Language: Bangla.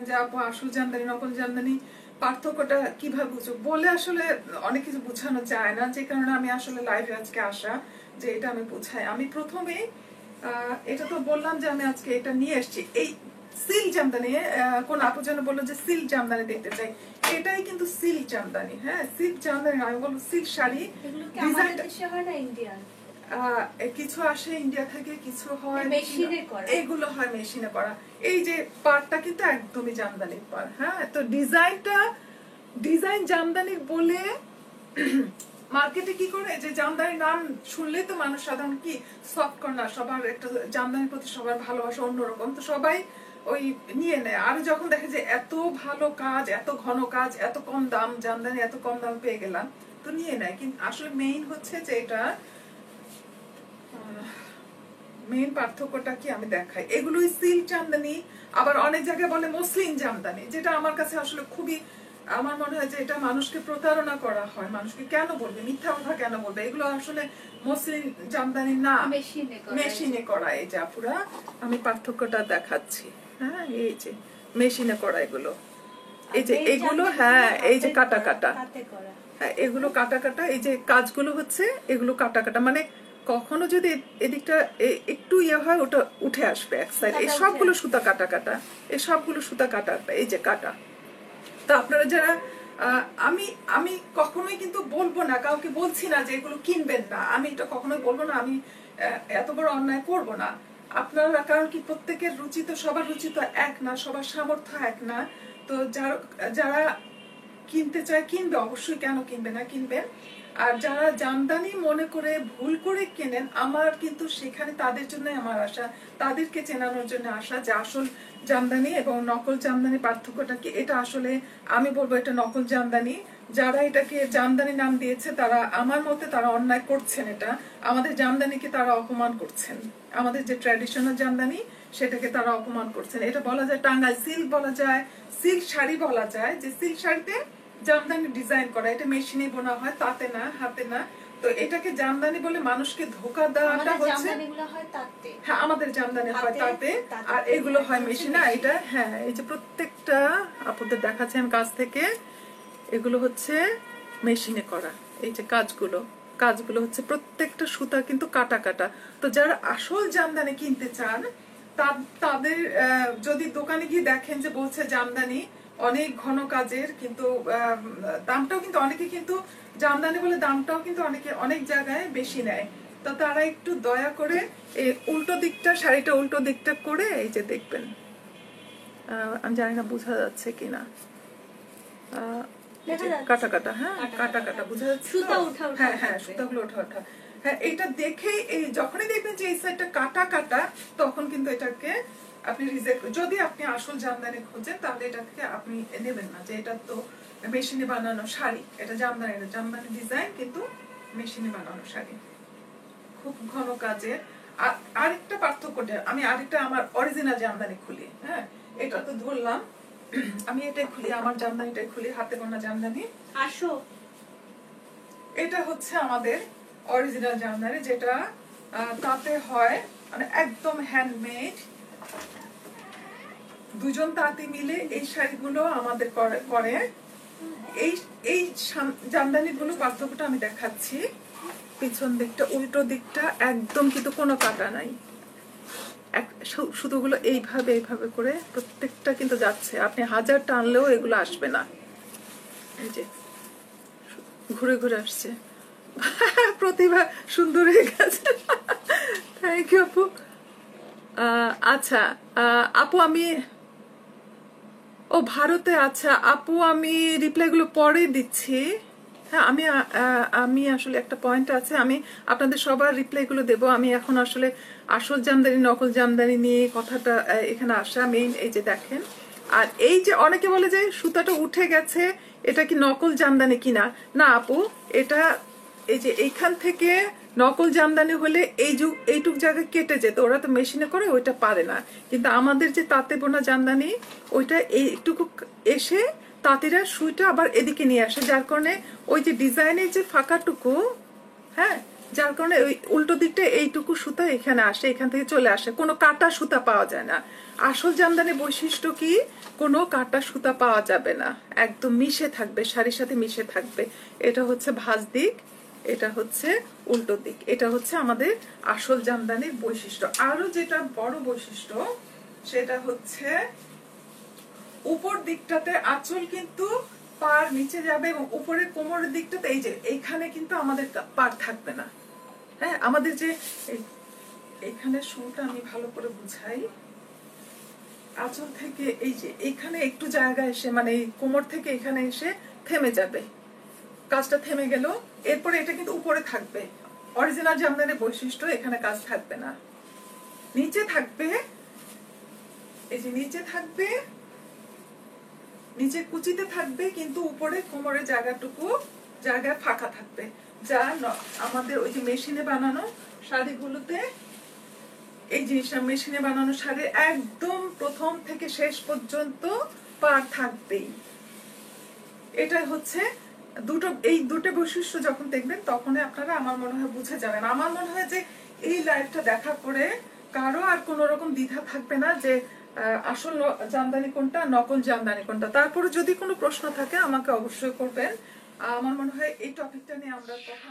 যে আপু আসল জামদানি নকল জামদানি পার্থক্যটা কিভাবে বুঝবো বলে আসলে অনেক কিছু বোঝানো যায় না, যে কারণে আমি আসলে লাইভে আজকে আসা যে এটা আমি বোঝাই। আমি প্রথমে এটা তো বললাম যে আমি আজকে এটা নিয়ে এসেছি, এই সিল্ক জামদানি। কোন আপু যেন বললো যে সিল্ক জামদানি দেখতে চাই, এটাই কিন্তু সিল্ক জামদানি। হ্যাঁ, সিল্ক জামদানি, আমি বলবো সিল্ক শাড়ি। কিছু আসে ইন্ডিয়া থেকে, কিছু হয় মেশিনে করা, এগুলো হয় মেশিনে করা। এই যে পাড়টা কিন্তু একদমই জামদানির পাড়। হ্যাঁ, তো ডিজাইন জামদানির বলে মার্কেটে কি করে যে জামদানির নাম শুনলেই তো মানুষ সাধারণ কি সফট কর্নার, সবার একটা জামদানির প্রতি সবার ভালোবাসা অন্যরকম, তো সবাই ওই নিয়ে নেয়। আর যখন দেখে যে এত ভালো কাজ, এত ঘন কাজ, এত কম দাম, জামদানি এত কম দাম পেয়ে গেলাম, তো নিয়ে নেয়। কিন্তু আসলে মেইন হচ্ছে যে এটা মেইন পার্থক্যটা কি আমি দেখাই। এগুলোই সিল্ক জামদানি, আবার অনেক জায়গায় বলে মসলিন জামদানি, যেটা আমার কাছে আসলে খুবই, আমার মনে হয় যে এটা মানুষকে প্রতারণা করা হয়। মানুষকে কেন বলবে, মিথ্যা কথা কেন বলবে? এগুলো আসলে মসলিন জামদানি না, মেশিনে করা। এই যে আপুরা আমি পার্থক্যটা দেখাচ্ছি। হ্যাঁ, এই যে মেশিনে করা এগুলো, এই যে এগুলো, হ্যাঁ এই যে কাটা কাটা, হ্যাঁ এগুলো কাটা কাটা, এই যে কাজগুলো হচ্ছে এগুলো কাটা কাটা, মানে কখনো যদি এদিকটা একটু ইয়ে হয় ওটা উঠে আসবে এক সাইড। এই সবগুলো সুতা কাটা কাটা, এই সবগুলো সুতা কাটা, এই যে কাটা। তো আপনারা যারা আমি আমি কখনোই কিন্তু বলবো না, কাউকে বলছি না যে এগুলো কিনবেন না, আমি এটা কখনোই বলবো না, আমি এত বড় অন্যায় করব না। আপনারা, কারণ কি প্রত্যেকের রুচি তো, সবার রুচি তো এক না, সবার সামর্থ্য এক না। তো যারা কিনতে চায় কিনবে, অবশ্যই, কেন কিনবে না, কিনবেন। আর যারা জামদানি মনে করে ভুল করে কেনেন, আমার কিন্তু সেখানে তাদের জন্য আমার আশা, তাদেরকে চেনানোর জন্য আসা যে আসল জামদানি এবং নকল জামদানি পার্থক্যটা কি। এটা আসলে আমি বলবো এটা নকল জামদানি। যারা এটাকে জামদানি নাম দিয়েছে তারা আমার মতে তারা অন্যায় করছেন। এটা আমাদের জামদানিকে তারা অপমান করছেন, আমাদের যে ট্র্যাডিশনাল জামদানি সেটাকে তারা অপমান করছেন। এটা বলা যায় টাঙ্গাইল সিল্ক বলা যায়, সিল্ক শাড়ি বলা যায়, যে সিল্ক শাড়িতে জামদানি ডিজাইন করা, এটা মেশিনে বোনা হয়, তাতে না, হাতে না। তো এটাকে জামদানি বলে মানুষকে ধোকা দেওয়াটা হচ্ছে, হ্যাঁ আমাদের জামদানি হয় তাতে, আর এগুলো হয় মেশিনে। এটা হ্যাঁ, এই যে প্রত্যেকটা আপনাদের দেখাচ্ছি আমি কাছ থেকে, এগুলো হচ্ছে মেশিনে করা। এই যে কাজগুলো হচ্ছে প্রত্যেকটা সুতা কিন্তু কাটা কাটা। তো যারা আসল জামদানি কিনতে চান তাদের যদি দোকানে গিয়ে দেখেন যে বলছে জামদানি অনেক ঘন কাজের, কিন্তু দামটাও কিন্তু অনেকে কিন্তু জামদানি বলে দামটাও কিন্তু অনেকে অনেক জায়গায় বেশি নেয়। তো তারা একটু দয়া করে এই উল্টো দিকটা, শাড়িটা উল্টো দিকটা করে এই যে দেখবেন, আমি জানি না বোঝা যাচ্ছে কিনা, কাটা কাটা, হ্যাঁ কাটা কাটা বোঝা যাচ্ছে, হ্যাঁ হ্যাঁ সুতাগুলো ওঠা ওঠা। হ্যাঁ, এটা দেখে এই যখনই দেখবেন যে এই সাইডটা কাটা কাটা, তখন কিন্তু এটাকে আপনি রিজেক্ট, যদি আপনি আসল জামদানি খোঁজেন তাহলে এটাকে আপনি নেবেন না, যে এটা তো মেশিনে বানানো শাড়ি, এটা জামদানি ডিজাইন কিন্তু মেশিনে বানানো শাড়ি, খুব ঘন কাজে। আর আরেকটা পার্থক্যটা আমি আরেকটা আমার অরিজিনাল জামদানি খুলি। হ্যাঁ, এটা তো ধরলাম, আমি এটাই খুলি, আমার জামদানিটাই খুলি, হাতে বোনা জামদানি। আসো, এটা হচ্ছে আমাদের অরিজিনাল জামদানি, যেটা তাতে হয় মানে একদম হ্যান্ডমেড, দুজন তাঁতি মিলে এই শাড়িগুলো আমাদের করে। এই জামদানিগুলো পার্থক্যটা আমি দেখাচ্ছি। পিছন দিকটা, উল্টো দিকটা একদম কিন্তু কোনো কাটা নাই, সুতোগুলো এইভাবে এইভাবে করে প্রত্যেকটা কিন্তু যাচ্ছে, আপনি হাজার টানলেও এগুলো আসবে না। এই যে ঘুরে ঘুরে আসছে। প্রতিভা সুন্দর হয়ে গেছে, থ্যাংক ইউ আপু। আচ্ছা আপু, আমি ভারতে, আচ্ছা আপু আমি রিপ্লাইগুলো পরে দিচ্ছি। হ্যাঁ, আমি আসলে একটা পয়েন্ট আছে, আমি আপনাদের সবার রিপ্লাইগুলো দেবো। আমি এখন আসলে আসল জামদানি নকল জামদানি নিয়ে কথাটা এখানে আসা মেইন। এই যে দেখেন, আর এই যে অনেকে বলে যে সুতাটা উঠে গেছে, এটা কি নকল জামদানি কিনা? না আপু, এটা এই যে এইখান থেকে নকল জামদানি হলে এইটুক জায়গায় কেটে যেত, ওরা তো মেশিনে করে ওইটা পারে না। কিন্তু আমাদের যে তাঁতে বোনা জামদানি, ওইটা এইটুকু এসে তাঁতিরা সুইটা আবার এদিকে নিয়ে আসে, যার কারণে ওই যে ডিজাইনের যে ফাঁকাটুকু, হ্যাঁ যার কারণে ওই উল্টো দিকটা এইটুকু সুতা এখানে আসে, এখান থেকে চলে আসে, কোনো কাটা সুতা পাওয়া যায় না। আসল জামদানি বৈশিষ্ট্য কি, কোনো কাটা সুতা পাওয়া যাবে না, একদম মিশে থাকবে, শাড়ির সাথে মিশে থাকবে। এটা হচ্ছে ভাঁজ দিক, এটা হচ্ছে উল্টো দিক, এটা হচ্ছে আমাদের আসল জামদানির বৈশিষ্ট্য। আরো যেটা বড় বৈশিষ্ট্য সেটা হচ্ছে উপর দিকটাতে আঁচল কিন্তু পার নিচে যাবে, এবং উপরের কোমরের দিকটাতে এই যে এইখানে কিন্তু আমাদের পার থাকবে না। হ্যাঁ, আমাদের যে এখানে শুরুটা আমি ভালো করে বুঝাই, আঁচল থেকে এই যে এখানে একটু জায়গা এসে মানে কোমর থেকে এখানে এসে থেমে যাবে, কাজটা থেমে গেল। এরপরে এটা কিন্তু উপরে থাকবে, অরিজিনাল জামদানির বৈশিষ্ট্য, এখানে কাজ থাকবে না, নিচে থাকবে। এই যে নিচে থাকবে, নিচে কুচিতে থাকবে, কিন্তু উপরে কোমরের জায়গাটুকু জায়গা ফাঁকা থাকবে, যা আমাদের ওই যে মেশিনে বানানো শাড়িগুলোতে, এই জিনিসটা মেশিনে বানানো শাড়ির একদম প্রথম থেকে শেষ পর্যন্ত পার থাকবেই। এটা হচ্ছে এই দুটো বৈশিষ্ট্য যখন দেখবেন তখন আপনারা আমার মনে হয় বুঝে যাবেন। আমার মনে হয় যে এই লাইভটা দেখা করে কারো আর কোনো রকম দ্বিধা থাকবে না যে আসল জামদানি কোনটা, নকল জামদানি কোনটা। তারপরে যদি কোনো প্রশ্ন থাকে আমাকে অবশ্যই করবেন। আমার মনে হয় এই টপিকটা নিয়ে আমরা কথা